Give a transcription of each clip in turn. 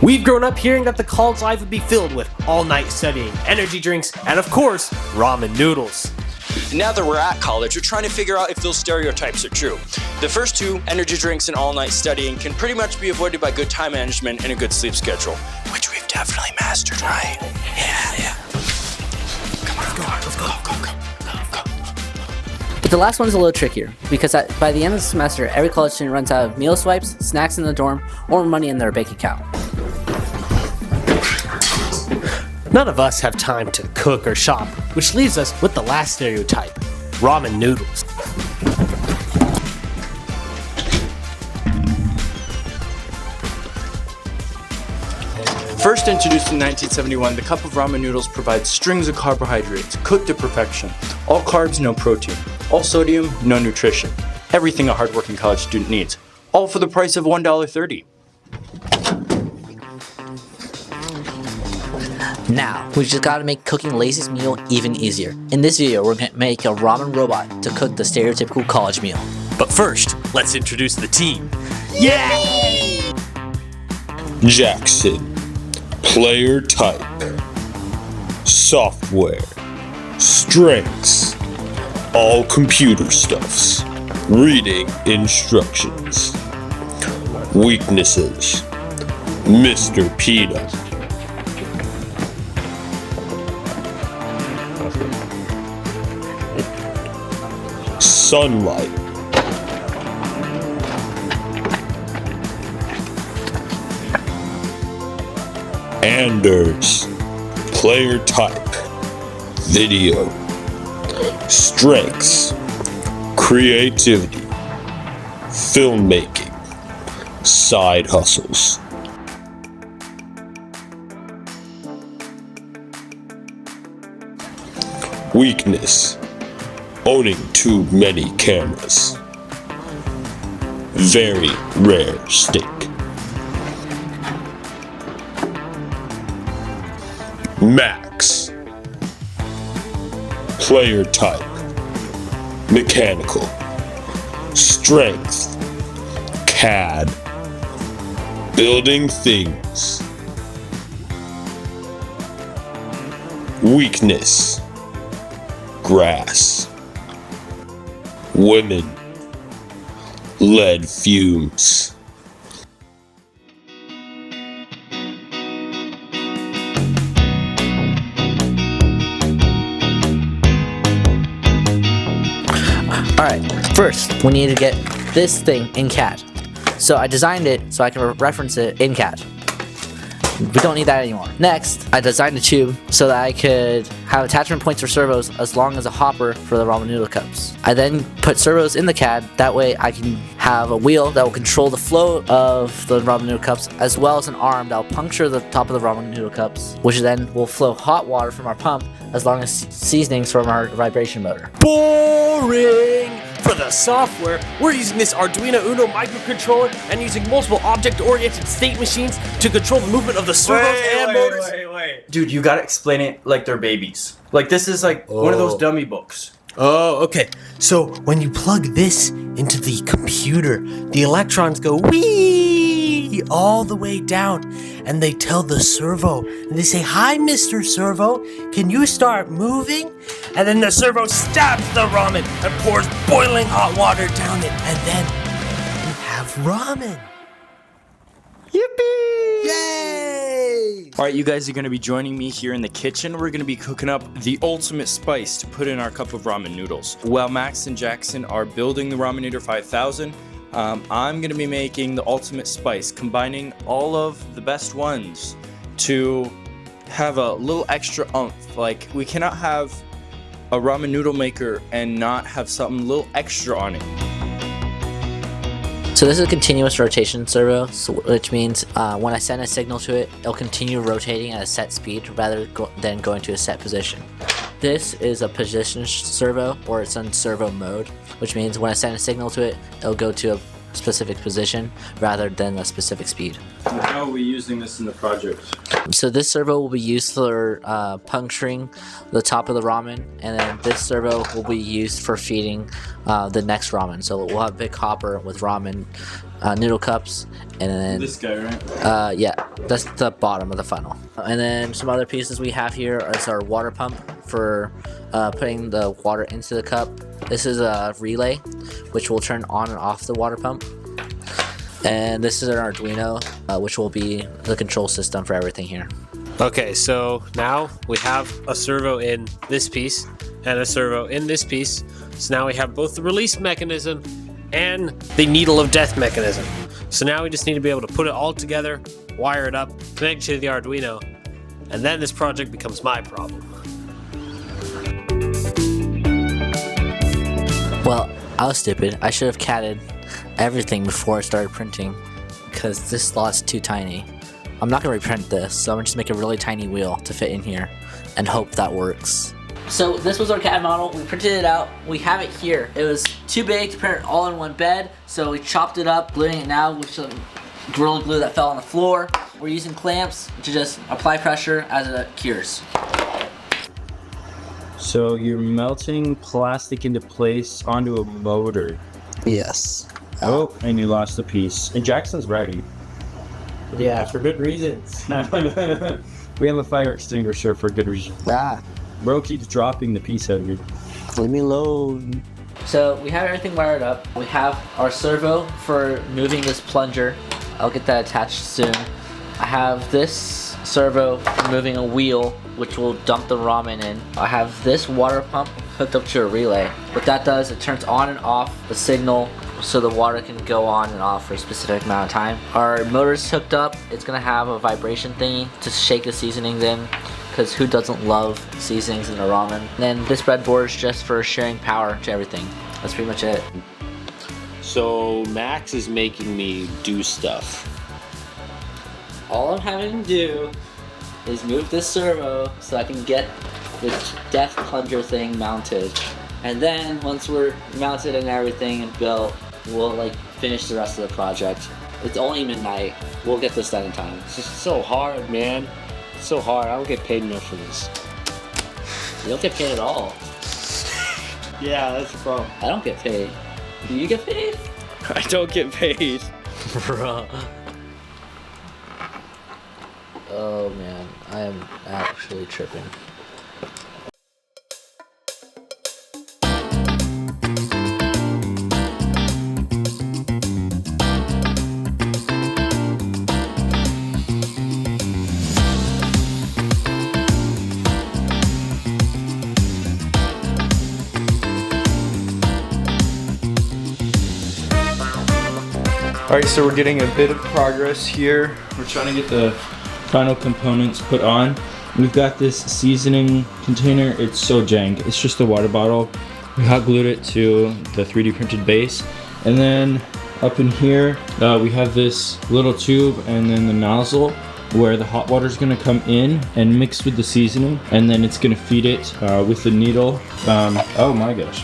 We've grown up hearing that the college life would be filled with all-night studying, energy drinks, and of course, ramen noodles. Now that we're at college, we're trying to figure out if those stereotypes are true. The first two, energy drinks and all-night studying, can pretty much be avoided by good time management and a good sleep schedule, which we've definitely mastered, right? Yeah. Come on, let's go. But the last one's a little trickier, because by the end of the semester, every college student runs out of meal swipes, snacks in the dorm, or money in their bank account. None of us have time to cook or shop, which leaves us with the last stereotype, ramen noodles. First introduced in 1971, the cup of ramen noodles provides strings of carbohydrates, cooked to perfection. All carbs, no protein. All sodium, no nutrition. Everything a hardworking college student needs. All for the price of $1.30. Now, we just gotta make cooking Lazy's meal even easier. In this video, we're gonna make a ramen robot to cook the stereotypical college meal. But first, let's introduce the team. Yay! Jackson. Player type. Software. Strengths. All computer stuffs. Reading instructions. Weaknesses. Mr. Peanut. Sunlight. Anders. Player type. Video. Strengths. Creativity. Filmmaking. Side hustles. Weakness. Owning too many cameras. Very rare steak. Max. Player type. Mechanical. Strength. CAD. Building things. Weakness. Grass. Women. Lead fumes. Alright, first, we need to get this thing in CAD. So I designed it so I can reference it in CAD. We don't need that anymore. Next, I designed a tube so that I could have attachment points for servos as long as a hopper for the ramen noodle cups. I then put servos in the CAD, that way I can have a wheel that will control the flow of the ramen noodle cups, as well as an arm that will puncture the top of the ramen noodle cups, which then will flow hot water from our pump as long as seasonings from our vibration motor. Boring! For the software, we're using this Arduino Uno microcontroller and using multiple object-oriented state machines to control the movement of the servos and motors. Wait. Dude, you gotta explain it like they're babies. Like this is like one of those dummy books. Oh, okay. So when you plug this into the computer, the electrons go wee all the way down, and they tell the servo, and they say, "Hi, Mr. Servo, can you start moving?" And then the servo stabs the ramen and pours boiling hot water down it, and then you have ramen. Yippee! Yay! Alright, you guys are going to be joining me here in the kitchen. We're going to be cooking up the ultimate spice to put in our cup of ramen noodles. While Max and Jackson are building the Raminator 5000, I'm going to be making the ultimate spice, combining all of the best ones to have a little extra oomph. Like, we cannot have a ramen noodle maker and not have something a little extra on it. So this is a continuous rotation servo, which means when I send a signal to it, it'll continue rotating at a set speed rather than going to a set position. This is a position servo, or it's on servo mode, which means when I send a signal to it, it'll go to a specific position rather than a specific speed. How are we using this in the project? So this servo will be used for puncturing the top of the ramen, and then this servo will be used for feeding the next ramen. So we'll have a big hopper with ramen noodle cups, and then This guy, right? yeah, that's the bottom of the funnel. And then some other pieces we have here is our water pump for putting the water into the cup. This is a relay, which will turn on and off the water pump. And this is an Arduino, which will be the control system for everything here. Okay, so now we have a servo in this piece and a servo in this piece. So now we have both the release mechanism and the needle of death mechanism. So now we just need to be able to put it all together, wire it up, connect it to the Arduino, and then this project becomes my problem. Well, I was stupid. I should have catted everything before I started printing, because this slot's too tiny. I'm not going to reprint this, so I'm going to just make a really tiny wheel to fit in here and hope that works. So this was our CAD model. We printed it out. We have it here. It was too big to print it all in one bed, so we chopped it up, gluing it now with some Gorilla Glue that fell on the floor. We're using clamps to just apply pressure as it cures. So you're melting plastic into place onto a motor. Yes. Oh, and you lost a piece. And Jackson's ready. Yeah. For good reasons. We have a fire extinguisher for good reason. Ah. Bro keeps dropping the piece out here. Leave me alone. So we have everything wired up. We have our servo for moving this plunger. I'll get that attached soon. I have this servo for moving a wheel, which will dump the ramen in. I have this water pump hooked up to a relay. What that does, it turns on and off the signal so the water can go on and off for a specific amount of time. Our motor's hooked up. It's gonna have a vibration thingy to shake the seasonings in, because who doesn't love seasonings in a ramen? And then this breadboard is just for sharing power to everything. That's pretty much it. So Max is making me do stuff. All I'm having to do is move this servo so I can get the death plunger thing mounted. And then once we're mounted and everything and built, we'll like finish the rest of the project. It's only midnight. We'll get this done in time. It's just so hard, man. It's so hard. I don't get paid enough for this. You don't get paid at all. Yeah, that's the problem. I don't get paid. Do you get paid? I don't get paid. Bruh. Oh man, I am actually tripping. Alright, so we're getting a bit of progress here. We're trying to get the final components put on. We've got this seasoning container. It's so jank. It's just a water bottle. We hot glued it to the 3D printed base. And then up in here, we have this little tube and then the nozzle where the hot water is going to come in and mix with the seasoning. And then it's going to feed it with the needle. Oh my gosh.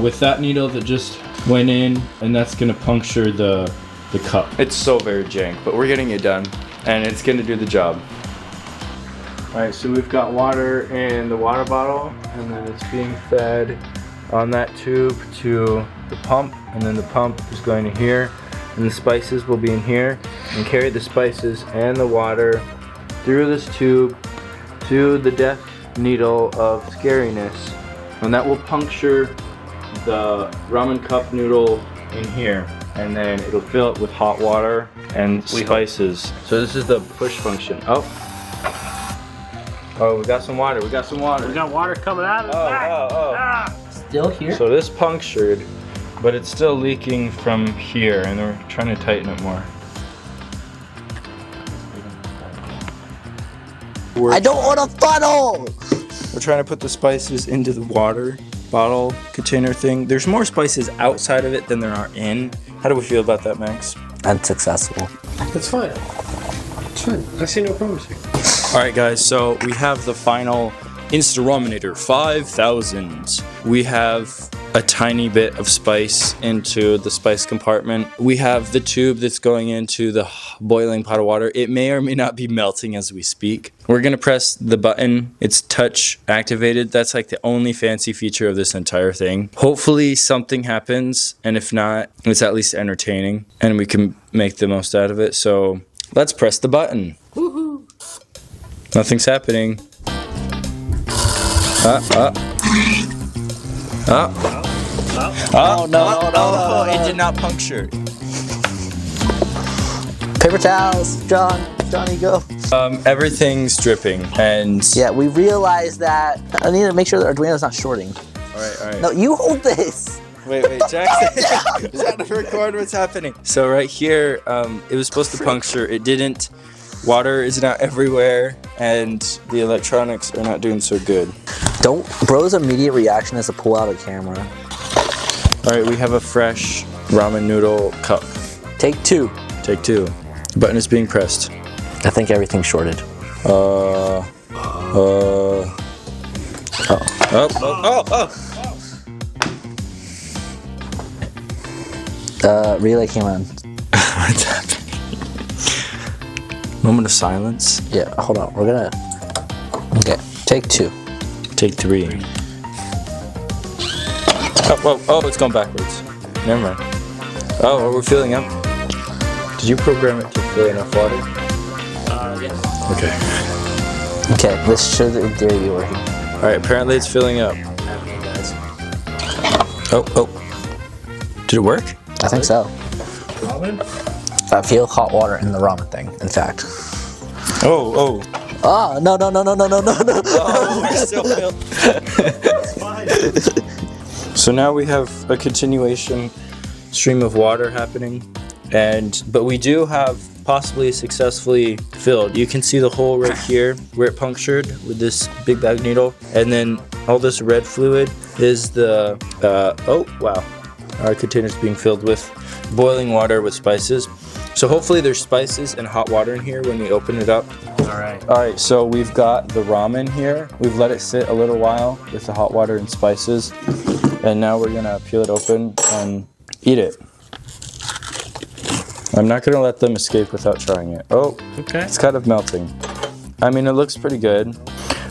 With that needle that just went in, and that's gonna puncture the cup. It's so very jank, but we're getting it done, and it's gonna do the job. Alright, so we've got water in the water bottle, and then it's being fed on that tube to the pump, and then the pump is going to here, and the spices will be in here, and carry the spices and the water through this tube to the death needle of scariness, and that will puncture the ramen cup noodle in here, and then it'll fill it with hot water and spices. So this is the push function. Oh, we got some water. We got some water. We got water coming out of the back. Ah! Still here? So this punctured, but it's still leaking from here, and we're trying to tighten it more. I don't want a funnel! We're trying to put the spices into the water bottle container thing. There's more spices outside of it than there are in. How do we feel about that, Max? Unsuccessful. That's fine. It's fine. I see no problems here. Alright guys, so we have the final Insta-Ramen-Ator 5000. We have a tiny bit of spice into the spice compartment. We have the tube that's going into the boiling pot of water. It may or may not be melting as we speak. We're gonna press the button. It's touch activated. That's like the only fancy feature of this entire thing. Hopefully something happens, and if not, it's at least entertaining and we can make the most out of it. So let's press the button. Woohoo! Nothing's happening. Oh no, it did not puncture. Paper towels, Johnny, go. Everything's dripping, and Yeah, we realized that. I need to make sure that Arduino's not shorting. all right. No, you hold this. Wait, Jackson. Is that to record what's happening? So right here, it was supposed to puncture. It didn't. Water is not everywhere, and the electronics are not doing so good. Bro's immediate reaction is to pull out a camera. All right, we have a fresh ramen noodle cup. Take 2. Take 2. The button is being pressed. I think everything's shorted. Oh. Relay came on. What's happening? Moment of silence. Yeah, hold on. We're gonna. Okay, take 2. Take 3. Oh, it's gone backwards. Never mind. Oh, we're filling up. Did you program it to fill enough water? Yeah. Okay. Okay, this should in theory be working. All right, apparently it's filling up. Okay, guys. Oh. Did it work? I think so. Ramen? I feel hot water in the ramen thing, in fact. Oh. Oh, no. Oh, we're still filled. So now we have a continuation stream of water happening, but we do have possibly successfully filled. You can see the hole right here where it punctured with this big bag needle, and then all this red fluid is the oh wow, our container's being filled with boiling water with spices. So hopefully there's spices and hot water in here when we open it up. All Alright, so we've got the ramen here. We've let it sit a little while with the hot water and spices. And now we're gonna peel it open and eat it. I'm not gonna let them escape without trying it. Oh, Okay. it's kind of melting. I mean, it looks pretty good.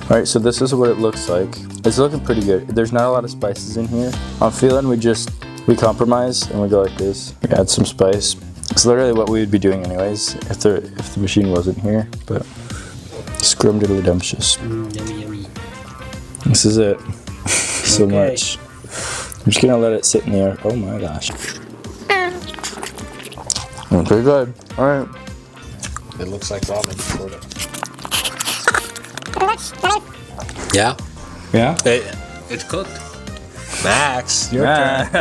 Alright, so this is what it looks like. It's looking pretty good. There's not a lot of spices in here. I'm feeling we compromise and we go like this. We add some spice. It's literally what we would be doing anyways if the machine wasn't here, but scrumdiddly-dumptious. Yummy. This is it. So Okay. much. I'm just gonna let it sit in the air. Oh my gosh. Pretty good. Alright. It looks like ramen, sort of. Yeah. Yeah? It's cooked. Max, Your turn.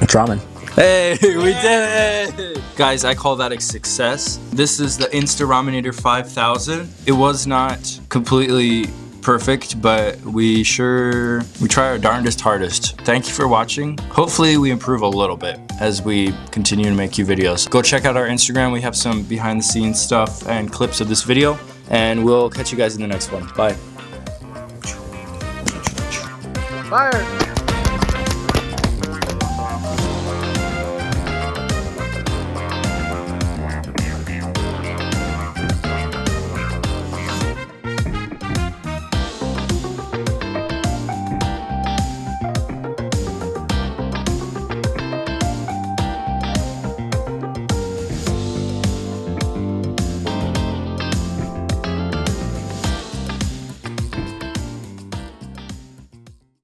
It's ramen. Hey, we did it! Guys, I call that a success. This is the Insta-Ramen-Ator 5000. It was not completely perfect, but we try our darndest hardest. Thank you for watching. Hopefully we improve a little bit as we continue to make you videos. Go check out our Instagram. We have some behind the scenes stuff and clips of this video, and we'll catch you guys in the next one. Bye. Fire!